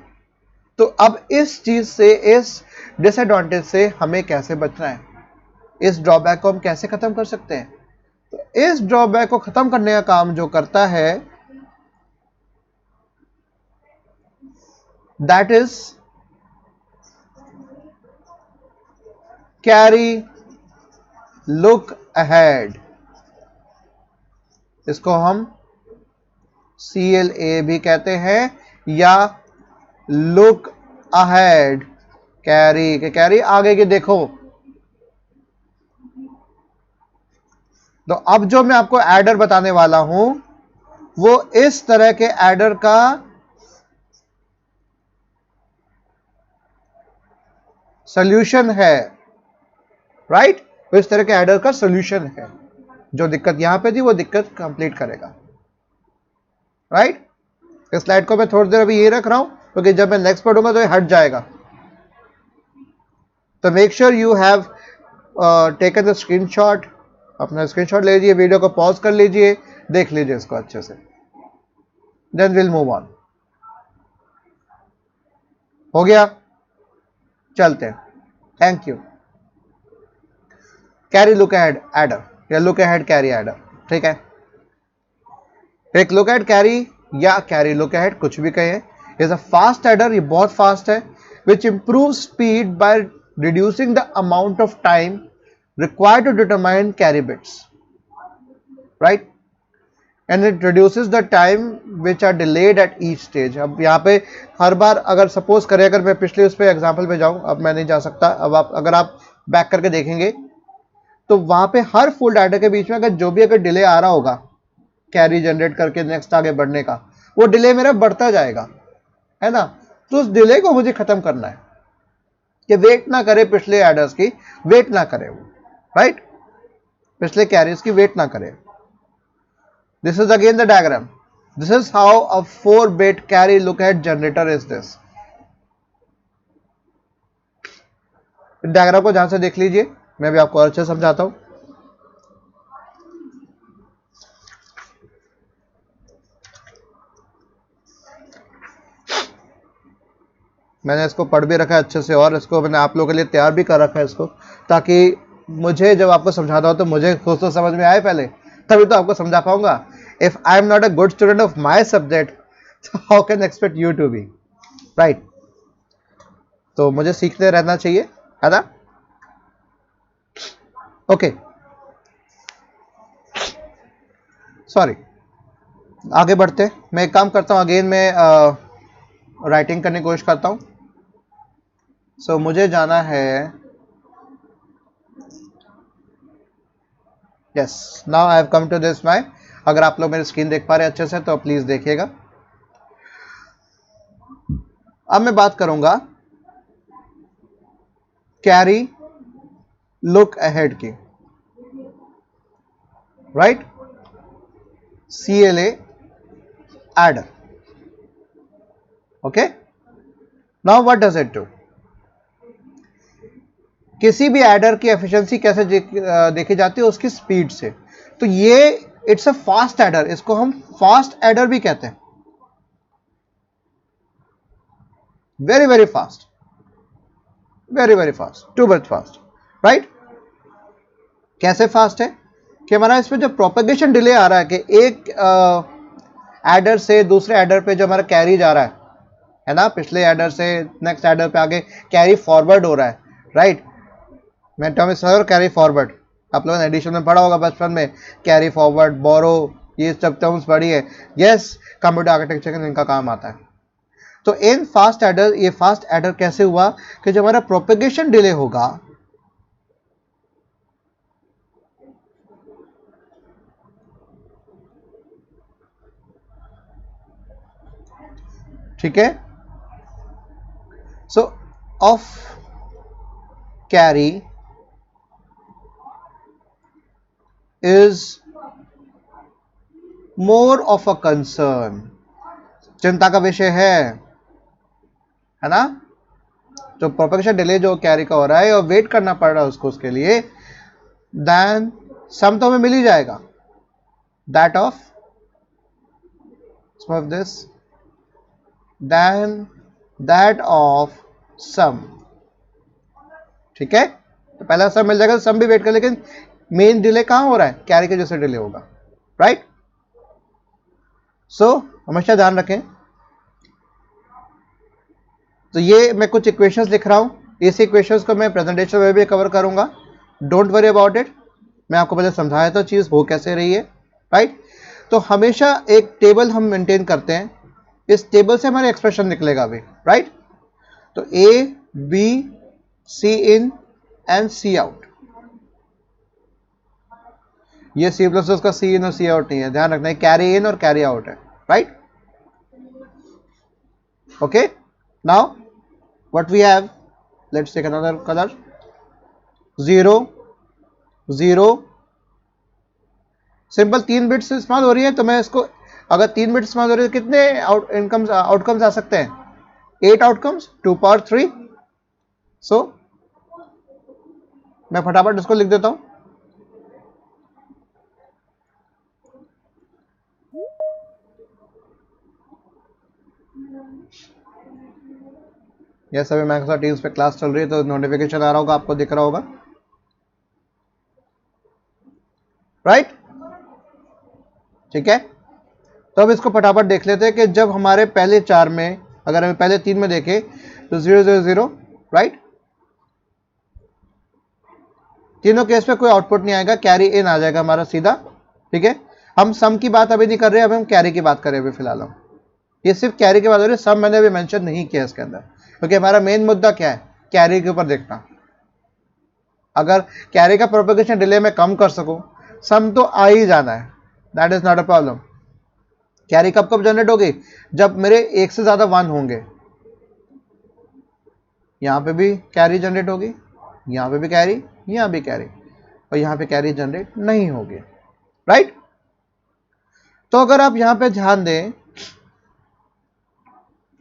तो अब इस चीज से, इस डिसएडवांटेज से हमें कैसे बचना है, इस ड्रॉबैक को हम कैसे खत्म कर सकते हैं? तो इस ड्रॉबैक को खत्म करने का काम जो करता है that is carry look ahead. इसको हम CLA भी कहते हैं या लुक अहेड कैरी, के कैरी आगे के देखो। तो अब जो मैं आपको एडर बताने वाला हूं वो इस तरह के एडर का सॉल्यूशन है, राइट। तो इस तरह के एडर का सॉल्यूशन है, जो दिक्कत यहां पे थी वो दिक्कत कंप्लीट करेगा, राइट। इस स्लाइड को मैं थोड़ी देर अभी ये रख रहा हूं क्योंकि जब मैं नेक्स्ट पढ़ूंगा तो ये हट जाएगा। तो make sure you have taken the screenshot, अपना स्क्रीनशॉट ले लीजिए, वीडियो को पॉज कर लीजिए, देख लीजिए इसको अच्छे से, देन विल मूव ऑन। हो गया, चलते हैं। Thank you. Carry look ahead adder या लुक अहेड कैरी एडर, ठीक है। एक लुक अहेड कैरी या कैरी लुक अहेड, कुछ भी कहें, इज अ फास्ट एडर, ये बहुत फास्ट है, which improve speed by reducing the amount of time required to determine carry bits, right? And it reduces the time which are delayed at each stage. अब यहाँ पे हर बार अगर सपोज करें, अगर मैं पिछले उस पर एग्जाम्पल पे जाऊँ, अब मैं नहीं जा सकता, अब आप अगर आप बैक करके देखेंगे तो वहां पे हर फुल डाटा के बीच में अगर जो भी अगर डिले आ रहा होगा कैरी जनरेट करके नेक्स्ट आगे बढ़ने का, वो डिले मेरा बढ़ता जाएगा, है ना। तो उस डिले को मुझे खत्म करना है कि वेट ना करे पिछले एडर्स की, वेट ना करे वो, राइट, पिछले कैरीज की वेट ना करे। This is again the diagram. This is how a 4-bit carry look eight generator is this. Diagram को ध्यान से देख लीजिए, मैं भी आपको और अच्छे समझाता हूं। मैंने इसको पढ़ भी रखा है अच्छे से, और इसको मैंने आप लोगों के लिए तैयार भी कर रखा है इसको, ताकि मुझे जब आपको समझाता हो तो मुझे खुद तो समझ में आए पहले, तभी तो आपको समझा पाऊंगा। If I am not a good student of my subject, how can expect you to be, right. तो मुझे सीखते रहना चाहिए, है ना। ओके, सॉरी, आगे बढ़ते। मैं एक काम करता हूं, अगेन मैं राइटिंग करने की कोशिश करता हूं। सो मुझे जाना है, yes, now I have come to this my, अगर आप लोग मेरी स्क्रीन देख पा रहे हैं अच्छे से तो प्लीज देखिएगा। अब मैं बात करूंगा कैरी लुक अहेड की, right, CLA adder. Okay, now what does it do? किसी भी एडर की एफिशिएंसी कैसे देखी जाती है? उसकी स्पीड से। तो ये इट्स अ फास्ट एडर, इसको हम फास्ट एडर भी कहते हैं, very very fast, very very fast, too much fast, right. कैसे फास्ट है कि हमारा इसमें जो प्रोपेगेशन डिले आ रहा है कि एक एडर से दूसरे एडर पे जो हमारा कैरी जा रहा है ना, पिछले एडर से नेक्स्ट एडर पे आगे कैरी फॉरवर्ड हो रहा है, राइट। मैं टर्म सर कैरी फॉरवर्ड, आप लोगों ने एडिशन में पढ़ा होगा बचपन में, कैरी फॉरवर्ड, बोरो, ये सब टर्म्स पढ़ी है, यस, कंप्यूटर आर्किटेक्चर में इनका काम आता है। तो इन फास्ट एडर, ये फास्ट एडर कैसे हुआ कि जो हमारा प्रोपेगेशन डिले होगा, ठीक है, सो of carry is more of a concern, चिंता का विषय है ना। जो प्रोपेगेशन डिले जो कैरी का हो रहा है और वेट करना पड़ रहा है उसको, उसके लिए, देन सम तो हमें मिल ही जाएगा, that of this, then that of sum, ठीक है। तो पहला सम मिल जाएगा, सम भी वेट कर, लेकिन मेन डिले कहां हो रहा है? कैरी के जैसे डिले होगा, राइट। सो हमेशा ध्यान रखें। तो ये मैं कुछ इक्वेशंस लिख रहा हूं, इस इक्वेशंस को मैं प्रेजेंटेशन में भी कवर करूंगा, डोंट वरी अबाउट इट। मैं आपको पहले समझाया था चीज हो कैसे रही है, राइट। तो हमेशा एक टेबल हम मेंटेन करते हैं, इस टेबल से हमारे एक्सप्रेशन निकलेगा अभी, राइट। तो A, B, C in and C out, ये C प्लस का C in और C out नहीं है, ध्यान रखना है, कैरी इन और कैरी आउट है, right. Okay, now what we have, let's take another colour, 0 0, simple 3 bits इस्तेमाल हो रही है, तो मैं इसको, अगर 3 बिट्स इस्तेमाल हो रही है, कितने आउटकम्स आ सकते हैं? 8 आउटकम्स, 2 पावर 3। सो मैं फटाफट इसको लिख देता हूं, यह सभी माइक्रोसॉफ्ट टीम्स पे क्लास चल रही है तो नोटिफिकेशन आ रहा होगा, आपको दिख रहा होगा, राइट, ठीक है। तो अब इसको फटाफट देख लेते हैं कि जब हमारे पहले 4 में, अगर हमें पहले 3 में देखें तो 0 0 0, राइट, तीनों केस में कोई आउटपुट नहीं आएगा, कैरी इन आ जाएगा हमारा सीधा, ठीक है। हम सम की बात अभी नहीं कर रहे, अभी हम कैरी की बात कर रहे हैं अभी फिलहाल हम। ये सिर्फ कैरी की बात हो रही है, सम मैंने अभी मेंशन नहीं किया इसके अंदर, क्योंकि हमारा मेन मुद्दा क्या है, कैरी के ऊपर देखना। अगर कैरी का प्रोपेगेशन डिले में कम कर सकूं, सम तो आ ही जाना है, that is not a problem. Carry कब कब जनरेट होगी, जब मेरे एक से ज्यादा 1 होंगे। यहां पे भी कैरी जनरेट होगी, यहां पे भी कैरी, यहां भी कैरी, और यहां पे कैरी जनरेट नहीं होगी, राइट। तो अगर आप यहां पे ध्यान दें,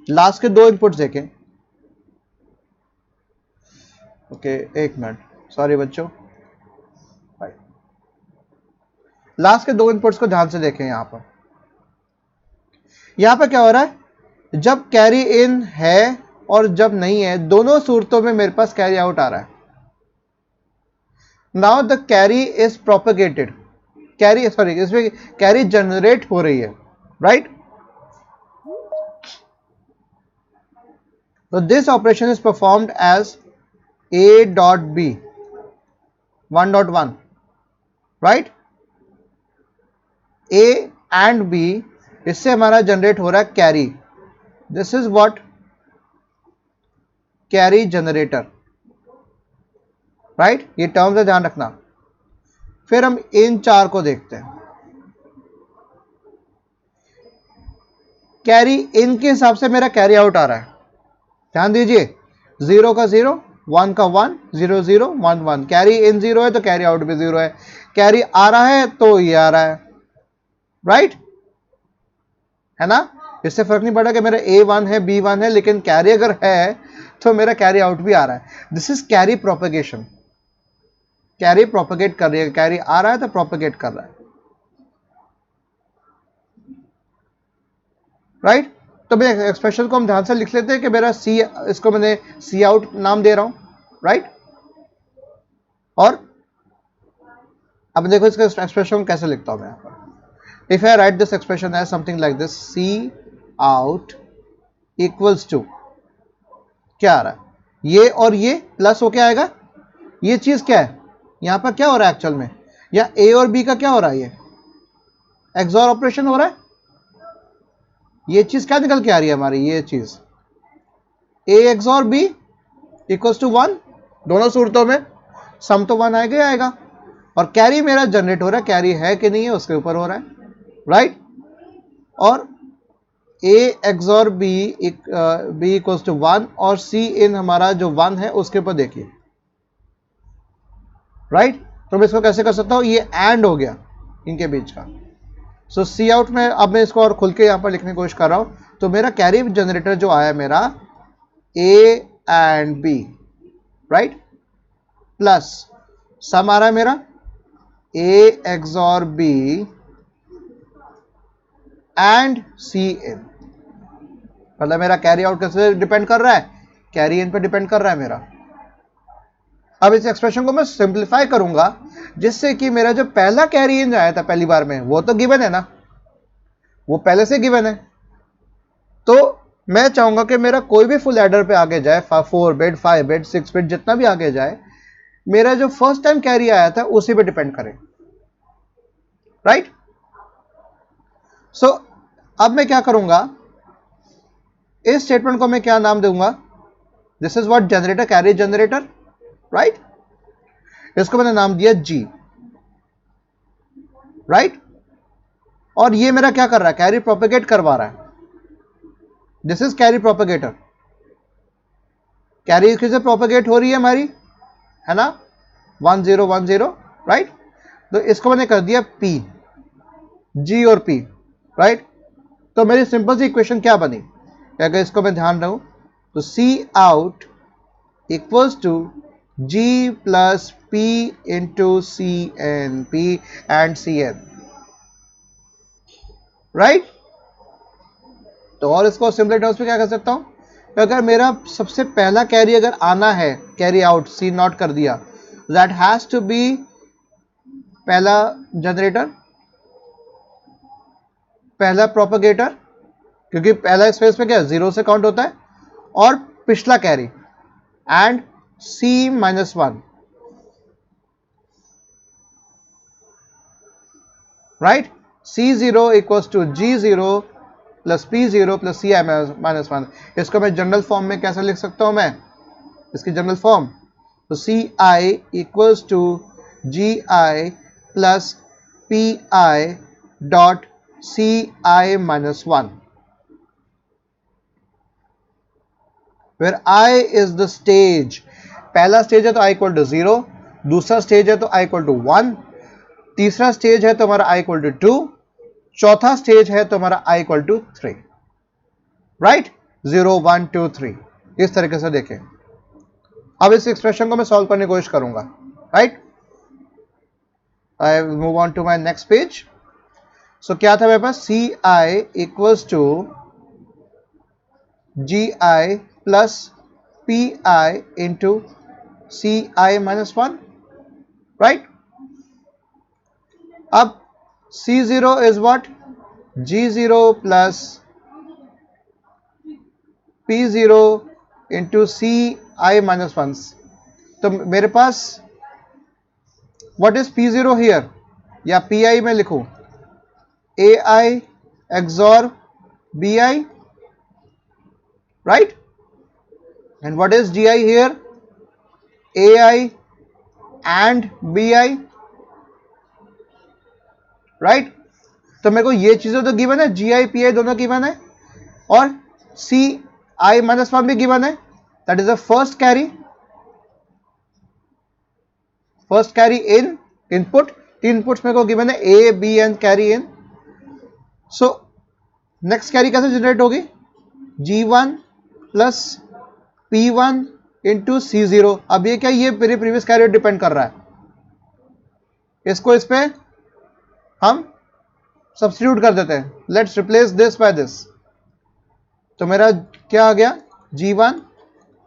लास्ट के 2 इनपुट्स देखें। ओके, एक मिनट, सॉरी बच्चों, लास्ट के 2 इनपुट्स को ध्यान से देखें। यहां पर क्या हो रहा है, जब कैरी इन है और जब नहीं है, दोनों सूरतों में मेरे पास कैरी आउट आ रहा है। Now the carry is propagated, carry sorry इसमें कैरी जनरेट हो रही है, राइट। तो this operation is performed as a dot b 1.1, right. a and b, इससे हमारा जनरेट हो रहा है carry. This is what carry generator, right. ये टर्म से ध्यान रखना। फिर हम इन 4 को देखते हैं। कैरी इन के हिसाब से मेरा कैरी आउट आ रहा है, ध्यान दीजिए। 0 का 0, 1 का 1, 0 0 1 1। कैरी इन 0 है तो कैरी आउट भी 0 है। कैरी आ रहा है तो ये आ रहा है, राइट, है ना। इससे फर्क नहीं पड़ा कि मेरा A1 है, B1 है, लेकिन कैरी अगर है तो मेरा कैरी आउट भी आ रहा है। This is carry propagation. Carry propagate कर रही है, कैरी आ रहा है तो प्रोपेगेट कर रहा है, राइट। तो मेरे एक्सप्रेशन को हम ध्यान से लिख लेते हैं कि मेरा सी, इसको मैंने सी आउट नाम दे रहा हूं, राइट। और अब देखो इसका एक्सप्रेशन कैसे लिखता हूं मैं यहां पर। If I write this expression as something like this, C out equals to, क्या आ रहा है, ये और ये प्लस हो, क्या आएगा, ये चीज क्या है, यहां पर क्या हो रहा है एक्चुअल में, या ए और बी का क्या हो रहा है, ये एक्सॉर ऑपरेशन हो रहा है। ये चीज क्या निकल के आ रही है हमारी, ये चीज A XOR B equals to 1। दोनों सूरतों में सम तो 1 आएगा ही आएगा। और कैरी मेरा जनरेट हो रहा है, कैरी है कि नहीं है उसके ऊपर हो रहा है, राइट। और A XOR B equals to 1 और सी इन हमारा जो 1 है उसके ऊपर देखिए, राइट। तो मैं इसको कैसे कर सकता हूं, ये एंड हो गया इनके बीच का। सो सी आउट में अब मैं इसको और खुल के यहां पर लिखने की कोशिश कर रहा हूं। तो मेरा कैरी जनरेटर जो आया मेरा A and B, right, plus sum आ रहा है मेरा A XOR B and C in. मतलब मेरा कैरी आउट कैसे डिपेंड कर रहा है, कैरी इन पे डिपेंड कर रहा है मेरा। अब इस एक्सप्रेशन को मैं सिंप्लीफाई करूंगा, जिससे कि मेरा जो पहला कैरी इन आया था पहली बार में, वो तो गिवन है ना, वो पहले से गिवन है। तो मैं चाहूंगा कि मेरा कोई भी फुल एडर पे आगे जाए, 4 बिट 5 बिट 6 बिट जितना भी आगे जाए, मेरा जो फर्स्ट टाइम कैरी आया था उसी पे डिपेंड करे, राइट। सो अब मैं क्या करूंगा, इस स्टेटमेंट को मैं क्या नाम दूंगा, this is what generator, carry generator, right. इसको मैंने नाम दिया जी, राइट। और ये मेरा क्या कर रहा है, कैरी प्रोपेगेट करवा रहा है। This is carry propagator. Carry किसे प्रोपेगेट हो रही है हमारी, है ना, 1 0 1 0, राइट। तो इसको मैंने कर दिया P, G और P, राइट। तो मेरी सिंपल सी इक्वेशन क्या बनी, अगर इसको मैं ध्यान रहूं तो C out equals to G plus P into CN, P and CN, right. तो और इसको सिंपल टर्म्स में क्या कर सकता हूं, अगर मेरा सबसे पहला कैरी अगर आना है, कैरी आउट C नॉट कर दिया, दैट हैज टू बी पहला जनरेटर, पहला प्रोपेगेटर, क्योंकि पहला स्पेस में क्या 0 से काउंट होता है, और पिछला carry, and C-1, right. C0 equals to G0 plus P0 plus Ci minus 1। इसको मैं जनरल फॉर्म में कैसे लिख सकता हूं मैं, इसकी जनरल फॉर्म, तो Ci equals to Gi plus Pi dot Ci minus 1, where I is the stage। पहला स्टेज है तो I इक्वल टू 0, दूसरा स्टेज है तो I इक्वल टू 1, तीसरा स्टेज है तो हमारा I इक्वल टू 2, चौथा स्टेज है तो हमारा I इक्वल टू 3, राइट। 0 1 2 3 इस तरीके से देखें। अब इस एक्सप्रेशन को मैं सॉल्व करने की कोशिश करूंगा, right. I move on to my next page. So क्या था मेरे पास, Ci equals to Gi plus Pi into Ci minus 1, right. अब C0 is what, G0 plus P0 into Ci minus 1। तो मेरे पास व्हाट इज P0 हियर, या Pi में लिखूं, Ai XOR Bi, right? And what is Gi here? Ai and Bi, right? तो मेरे को ये चीजें तो गिवन है, Gi Pi दोनों गिवन है, और Ci माइनस 1 भी गिवन है। That is the first carry in input. तीन इनपुट्स मेरे को गिवन है, A B and carry in. So next carry कैसे जनरेट होगी, G1 plus P1 into C0। अब ये क्या, ये मेरे प्रीवियस कैरी डिपेंड कर रहा है, इसको इस पे हम सब्स्टिट्यूट कर देते हैं। Let's replace this by this. तो मेरा क्या आ गया, G1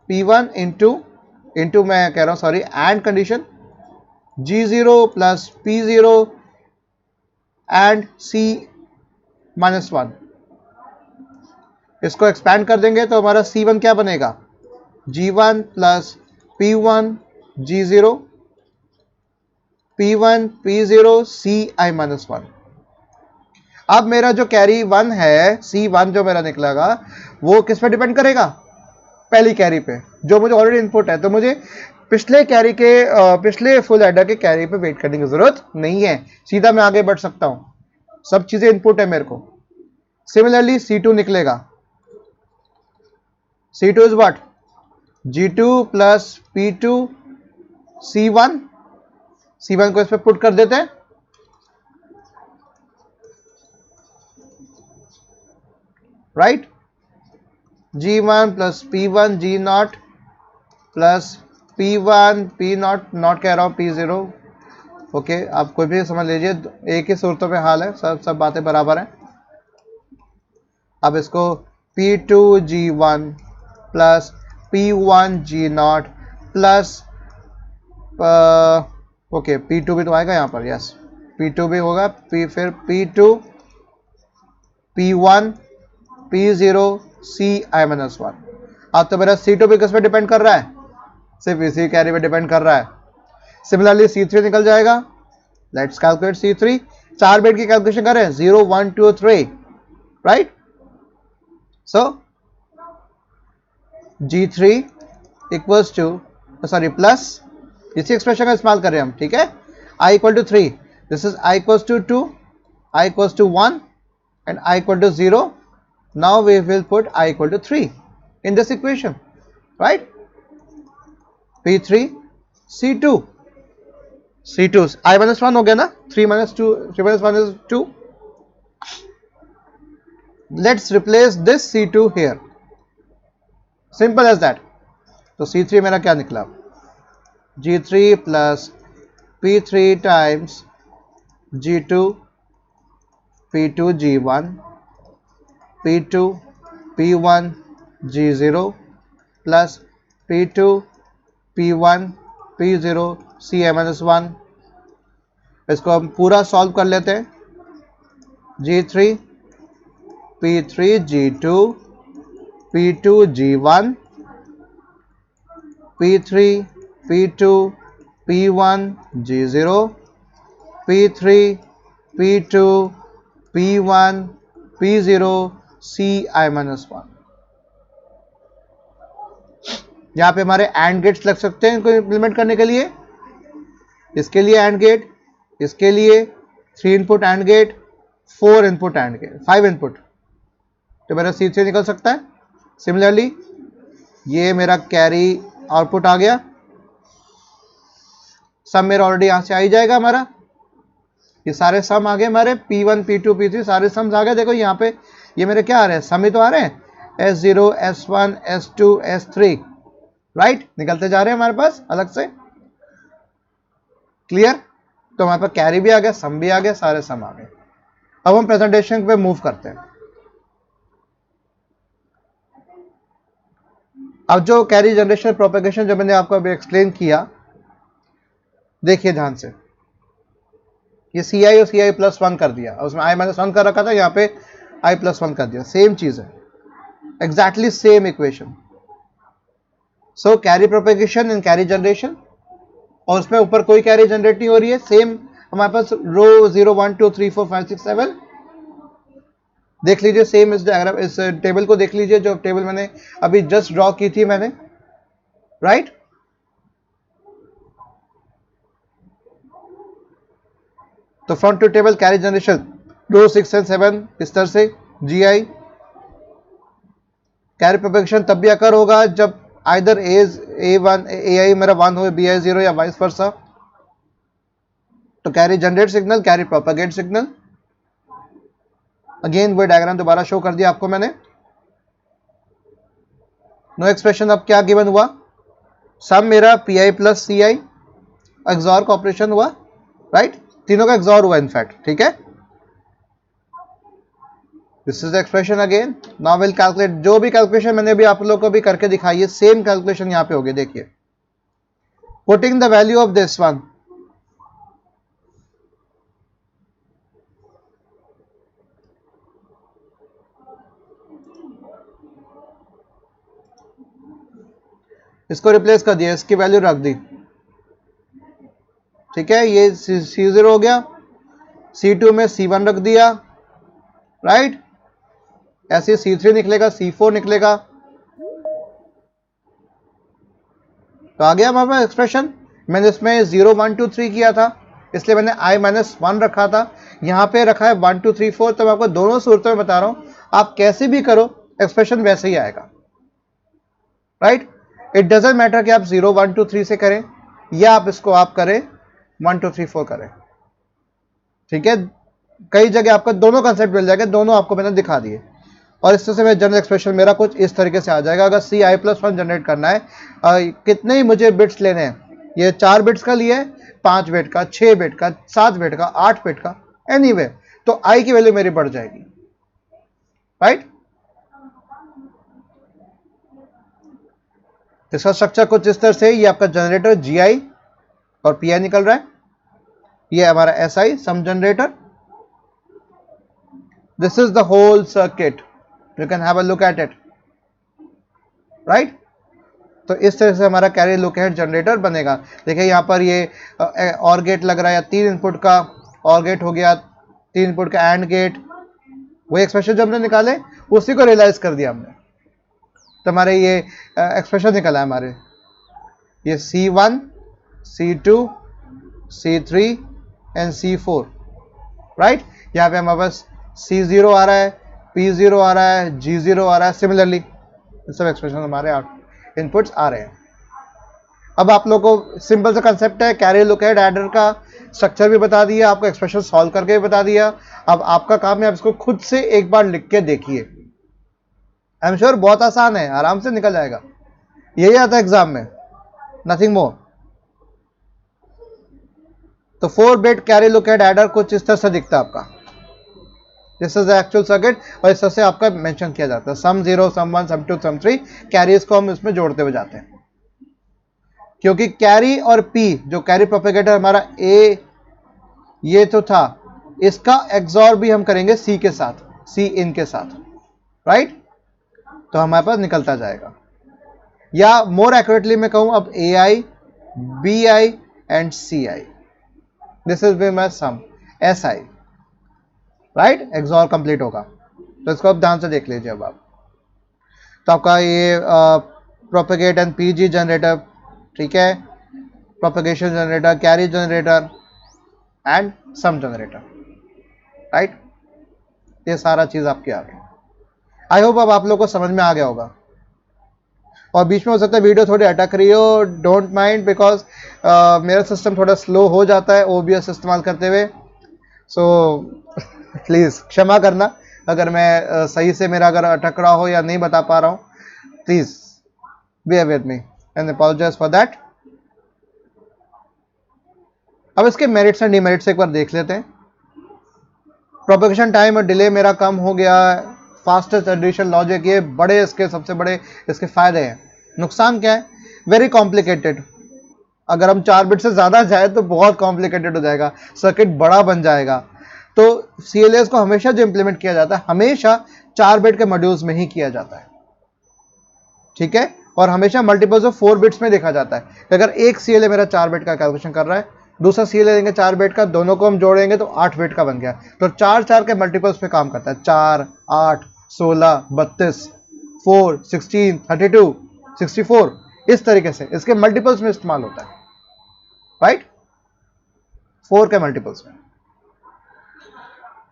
P1 इंटू मैं कह रहा हूं sorry, and condition, G0 plus P0 and C minus 1। इसको एक्सपैंड कर देंगे तो हमारा C1 क्या बनेगा, G1 plus P1 G0 P1 P0 Ci minus 1। अब मेरा जो कैरी 1 है, C1 जो मेरा निकलेगा, वो किस पे डिपेंड करेगा, पहली कैरी पे, जो मुझे ऑलरेडी इनपुट है। तो मुझे पिछले फुल एडर के कैरी पे वेट करने की जरूरत नहीं है, सीधा मैं आगे बढ़ सकता हूं, सब चीजें इनपुट है मेरे को। सिमिलरली C2 निकलेगा, C2 is what, G2 plus P2 C1 को इस पे पुट कर देते हैं, right. G1 plus P1 G0 plus P1 P0, not कह रहा हूं P0, ओके। आप कोई भी समझ लीजिए, एक ही सूरतों पे हाल है, सब बातें बराबर हैं। अब इसको P2 G1 plus P1 G0 plus okay P2 भी तो आएगा यहाँ पर, यस P2 भी होगा, फिर P2 P1 P0 Ci minus 1। अब तो मेरा C2 भी किस पे डिपेंड कर रहा है, सिर्फ इसी कैरी पे डिपेंड कर रहा है। सिमिलरली C3 निकल जाएगा। Let's calculate C3। 4 बिट की कैलकुलेशन करें, 0 1 2 3, right. So G3 equals to sorry plus, इसी एक्सप्रेशन का इस्तेमाल करें हम, ठीक है। I equal to 3, this is I equals to 2, I equals to 1 and I equal to 0। Now we will put I equal to 3 in this equation, right. P3 C2 I minus 1 हो गया ना, 3 minus 1 is 2। Let's replace this C2 here, simple as that. तो C3 मेरा क्या निकला, G3 plus P3 times G2 P2 G1 P2 P1 G0 plus P2 P1 P0 Ci-1। इसको हम पूरा सॉल्व कर लेते हैं। G3 P3 G2 P2 G1 P3 P2 P1 G0 P3 P2 P1 P0 Ci-1। यहां पे हमारे एंड गेट्स लग सकते हैं इनको इंप्लीमेंट करने के लिए। इसके लिए एंड गेट, इसके लिए 3 input and gate, 4 input and gate, 5 input, तो मेरा C3 निकल सकता है। सिमिलरली ये मेरा कैरी आउटपुट आ गया, सम मेरा ऑलरेडी यहां से आ ही जाएगा हमारा। ये सारे सम आ गए हमारे, P1 P2 P3 सारे सम्स आ गए। देखो यहाँ पे ये मेरे क्या आ रहे हैं, सम ही तो आ रहे हैं, S0 S1 S2 S3, right, निकलते जा रहे हैं हमारे पास अलग से। क्लियर? तो हमारे पास कैरी भी आ गया, सम भी आ गया, सारे सम आ गए। अब हम प्रेजेंटेशन पे मूव करते हैं। अब जो कैरी जनरेशन प्रोपेगेशन जो मैंने आपको अभी एक्सप्लेन किया, देखिए ध्यान से, ये Ci और Ci+1 कर दिया, उसमें i-1 कर रखा था, यहाँ पे i+1 कर दिया, सेम चीज है, exactly same equation. So carry propagation and carry generation, और उसमें ऊपर कोई कैरी जनरेट नहीं हो रही है, सेम हमारे पास रो 0 1 2 3 4 5 6 7 देख लीजिए, सेम इस डायग्राम, इस टेबल को देख लीजिए, जो टेबल मैंने अभी जस्ट ड्रॉ की थी मैंने, राइट। तो front to table carry generation row 6 और 7 इस तरह से GI। कैरी प्रोपेगेशन तब भी अकर होगा जब आइदर A1 AI मेरा 1 हो, BI 0 या वाइस वर्सा। तो carry generate signal, carry propagate signal. Again वो डायग्राम दोबारा शो कर दिया आपको मैंने। नो एक्सप्रेशन अब क्या गिवन हुआ, सम मेरा Pi प्लस Ci, एक्सॉर का ऑपरेशन हुआ, राइट, तीनों का एक्सॉर हुआ इनफैक्ट, ठीक है। This is the expression again. Now will calculate, जो भी कैलकुलेशन मैंने अभी आप लोगों को भी करके दिखाई है, सेम कैलकुलेशन यहां पे होगी। देखिए, putting the value of this one, इसको रिप्लेस कर दिया, इसकी वैल्यू रख दी, ठीक है। ये C0 हो गया, C2 में C1 रख दिया, राइट, ऐसे C3 निकलेगा, C4 निकलेगा। तो आ गया हमारे पास एक्सप्रेशन। मैंने इसमें 0 1 2 3 किया था, इसलिए मैंने i-1 रखा था, यहां पे रखा है 1 2 3 4। तो मैं आपको दोनों सूरतों में बता रहा हूं, आप कैसे भी करो एक्सप्रेशन वैसे ही आएगा, राइट। इट डजेंट मैटर कि आप 0 1 2 3 से करें या आप इसको आप करें 1 2 3 4 करें, ठीक है। कई जगह आपको दोनों कंसेप्ट मिल जाएगा, दोनों आपको मैंने दिखा दिए। और इस तरह से जनरल एक्सप्रेशन मेरा कुछ इस तरीके से आ जाएगा। अगर Ci+1 जनरेट करना है, कितने ही मुझे बिट्स लेने हैं, ये 4 बिट्स का लिए, 5 बिट का, 6 बिट का, 7 बिट का, 8 बिट का, एनीवे, तो i की वैल्यू मेरी बढ़ जाएगी, राइट। इसका स्ट्रक्चर कुछ इस तरह से, ये आपका जनरेटर GI और PI निकल रहा है, ये हमारा SI sum generator. This is the whole circuit, you can have a look at it, right. तो इस तरह से हमारा कैरी लोकेट जनरेटर बनेगा। देखिए यहाँ पर ये और गेट लग रहा है, 3 इनपुट का और गेट हो गया, 3 इनपुट का एंड गेट, वही एक्सप्रेशन जो हमने निकाले उसी को रियलाइज कर दिया हमने। तो हमारे ये एक्सप्रेशन निकला है हमारे, ये C1 C2 C3 and C4, right. यहाँ पे हमारे पास C0 आ रहा है, P0 आ रहा है, G0 आ रहा है। सिमिलरली सब एक्सप्रेशन हमारे इनपुट्स आ रहे हैं। अब आप लोगों को सिंपल सा कंसेप्ट है, कैरी लोकेट एडर का स्ट्रक्चर भी बता दिया, आपको एक्सप्रेशन सॉल्व करके भी बता दिया। अब आपका काम है, आप इसको खुद से एक बार लिख के देखिए। आई एम श्योर बहुत आसान है, आराम से निकल जाएगा, यही आता है एग्जाम में, नथिंग मोर। तो 4 बिट कैरी लोकेट एडर कुछ इस तरह से दिखता है आपका, this is the actual circuit. और इस तरह से आपका मेंशन किया जाता है, सम 0 सम 1 सम 2 सम 3, कैरीज को हम इसमें जोड़ते हुए जाते हैं। क्योंकि कैरी और P जो कैरी प्रोपेगेटर हमारा A ये तो था, इसका एक्सॉर भी हम करेंगे C के साथ, C इन के साथ, राइट। तो हमारे पास निकलता जाएगा, या मोर एक्यूरेटली मैं कहूं अब AI BI and CI, this is my sum SI। Right, XOR complete होगा। तो इसको अब ध्यान से देख लीजिए। अब आप तो आपका ये प्रोपेगेट एंड पीजी जनरेटर, ठीक है, propagation generator, carry generator and sum generator, right, ये सारा चीज आपके आ गई। आई होप अब आप लोग को समझ में आ गया होगा। और बीच में हो सकता है वीडियो थोड़ी अटक रही हो, डोंट माइंड, बिकॉज मेरा सिस्टम थोड़ा स्लो हो जाता है ओबीएस इस्तेमाल करते हुए, सो प्लीज क्षमा करना अगर मैं सही से मेरा अगर अटक रहा हो या नहीं बता पा रहा हूँ, please bear with me and apologize for that। अब इसके मेरिट्स एंड डिमेरिट्स एक बार देख लेते हैं। प्रोपेगेशन टाइम और डिले मेरा कम हो गया, फास्टेस्ट एडिशन लॉजिक, ये बड़े इसके सबसे बड़े इसके फायदे हैं। नुकसान क्या है? Very complicated. अगर हम 4 बिट से ज़्यादा जाए तो बहुत कॉम्प्लिकेटेड हो जाएगा, सर्किट बड़ा बन जाएगा। तो CLAs को हमेशा जो इंप्लीमेंट किया जाता है हमेशा 4 बिट के मॉड्यूल्स में ही किया जाता है, ठीक है, और हमेशा मल्टीपल्स ऑफ 4 बिट्स में देखा जाता है कि अगर एक CLA मेरा 4 बिट का कैलकुलेशन कर रहा है, दूसरा CLA देंगे 4 बिट का, दोनों को हम जोड़ेंगे तो 8 बिट का बन गया। तो 4 के मल्टीपल्स पे काम करता है, 4, 8, 16, 32, 4, 16, 32, 64, इस तरीके से इसके मल्टीपल्स में इस्तेमाल होता है, राइट, 4 के मल्टीपल्स में।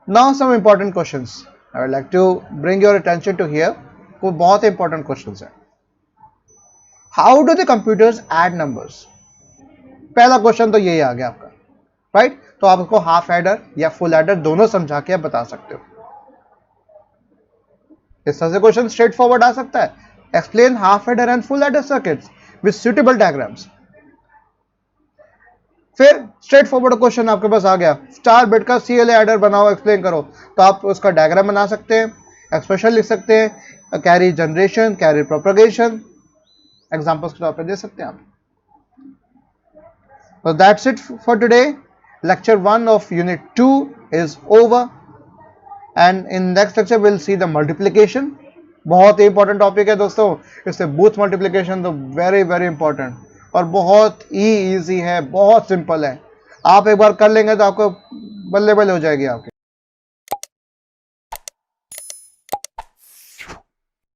Now some important questions I would like to bring your attention to here. वो बहुत इंपॉर्टेंट क्वेश्चंस है। How do the computers add numbers? पहला क्वेश्चन तो यही आ गया आपका, राइट। तो आप उसको हाफ एडर या फुल एडर दोनों समझा के आप बता सकते हो। इस तरह से क्वेश्चन स्ट्रेट फॉरवर्ड आ सकता है। Explain half adder and full adder circuits with suitable diagrams. फिर स्ट्रेट फॉरवर्ड क्वेश्चन आपके पास आ गया, 4 बिट का CLA एडर बनाओ, एक्सप्लेन करो। तो आप उसका डायग्राम बना सकते हैं, एक्सप्रेशन लिख सकते हैं, carry generation, carry propagation, examples के तौर पे दे सकते हैं आप। So that's it for today. Lecture 1 of Unit 2 is over, and in next lecture we'll see the multiplication. बहुत ही इंपॉर्टेंट टॉपिक है दोस्तों, इससे बूथ मल्टीप्लिकेशन तो वेरी वेरी इंपॉर्टेंट, और बहुत ही ईजी है, बहुत सिंपल है। आप एक बार कर लेंगे तो आपको बल्ले बल्ले हो जाएगी आपकी।